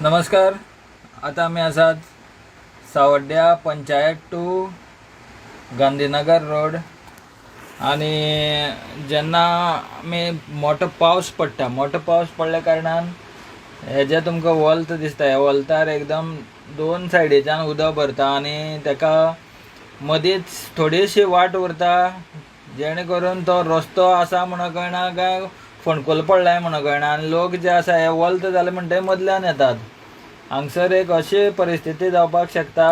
नमस्कार. आता आम्ही आसात सावड्ड्या पंचायत टू गांधीनगर रोड. आणि जेन्ना आमी मोठो पावस पडल्या कारणान हेजे तुमकां वॉल्त दिसता. ह्या वॉल्तार एकदम दोन सायडीच्यान उदक भरता आनी तेका मदींच थोडीशी वाट उरता, जेणे करून तो रस्तो आसा म्हणून कळना काय फोंडकूल पडलाय म्हणून कळना. आनी लोक जे आसा हे वॉल्त जाले म्हणटकीर मदल्यान येतात. हांगसर एक अशी परिस्थिती जावपाक शकता,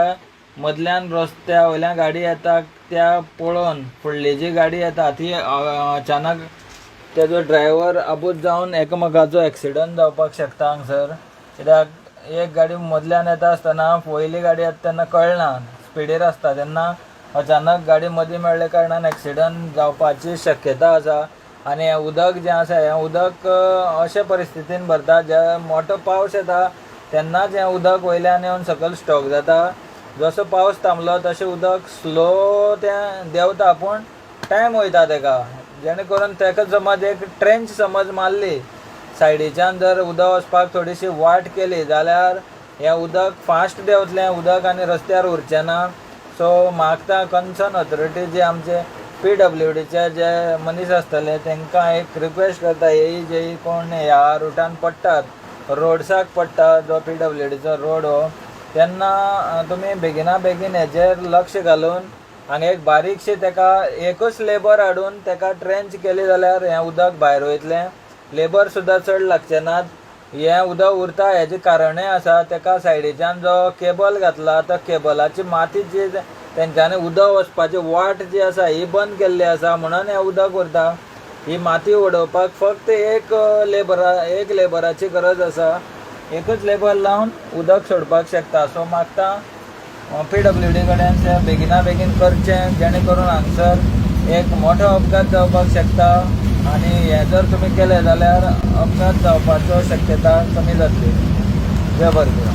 मदल्यान रस्त्या वयल्यान गाडी येता त्या पळोवन फुडली जी गाडी येता ती अचानक तेजो ड्रायव्हर आबूज जावन एकामेकाचो एक्सिडंट जावपाक शकता हांगसर. कित्याक एक गाडी मदल्यान येता आसतना वयली गाडी येता तेन्ना कळना, स्पिडीर आसता तेन्ना अचानक गाडी मदीं मेळ्ळे कारणान एक्सिडंट जावपाची शक्यता आसा. आनी हें उदक जें आसा हें उदक अशे परिस्थितीन भरता, जे मोठो पावस येता तेन्नाच हें उदक वयल्यान येवन सकयल स्टॉक जाता. जसो पावस थांबलो तशें उदक स्लो तें देंवता, पूण टायम वयता तेका. जेणे करून तेका समज एक ट्रेंच समज मारली, सायडीच्यान जर उदक वचपाक थोडीशी वाट केली जाल्यार हें उदक फास्ट देंवतलें उदक आनी रस्त्यार उरचें ना. सो मागता कन्सर्न ऑथॉरिटी जे आमचे PWDचे जे मनीस आसतले तांकां एक रिक्वेस्ट करता, जे कोण ह्या रुटान पडटात, रोड्साक पडटा जो PWDचो रोड हो, तेन्ना तुमी बेगिना बेगीन हेजेर लक्ष घालून हांगा एक बारीकशी तेका एकूच लेबर हाडून तेका ट्रेंच केली जाल्यार हें उदक भायर वयतलें. लेबर सुद्दां चड लागचे नात. हें उदक उरता हेजें कारणय आसा, तेका सायडीच्यान जो केबल घातला त्या केबलाची माती जी तेंच्यांनी उदक वचपाची वाट जी आसा ही बंद केल्ली आसा, म्हणून हें उदक उरता. ही माती उडोवपाक फक्त एक लेबराची गरज आसा. एकूच लेबर लावन उदक सोडपाक शकता. सो मागता PWD कडेन तें बेगिना बेगीन करचें, जेणे करून हांगसर एक मोठो अपघात जावपाक शकता. आनी हें जर तुमी केलें जाल्यार अपघात जावपाचो शक्यता कमी जातली. जय बरगुरा.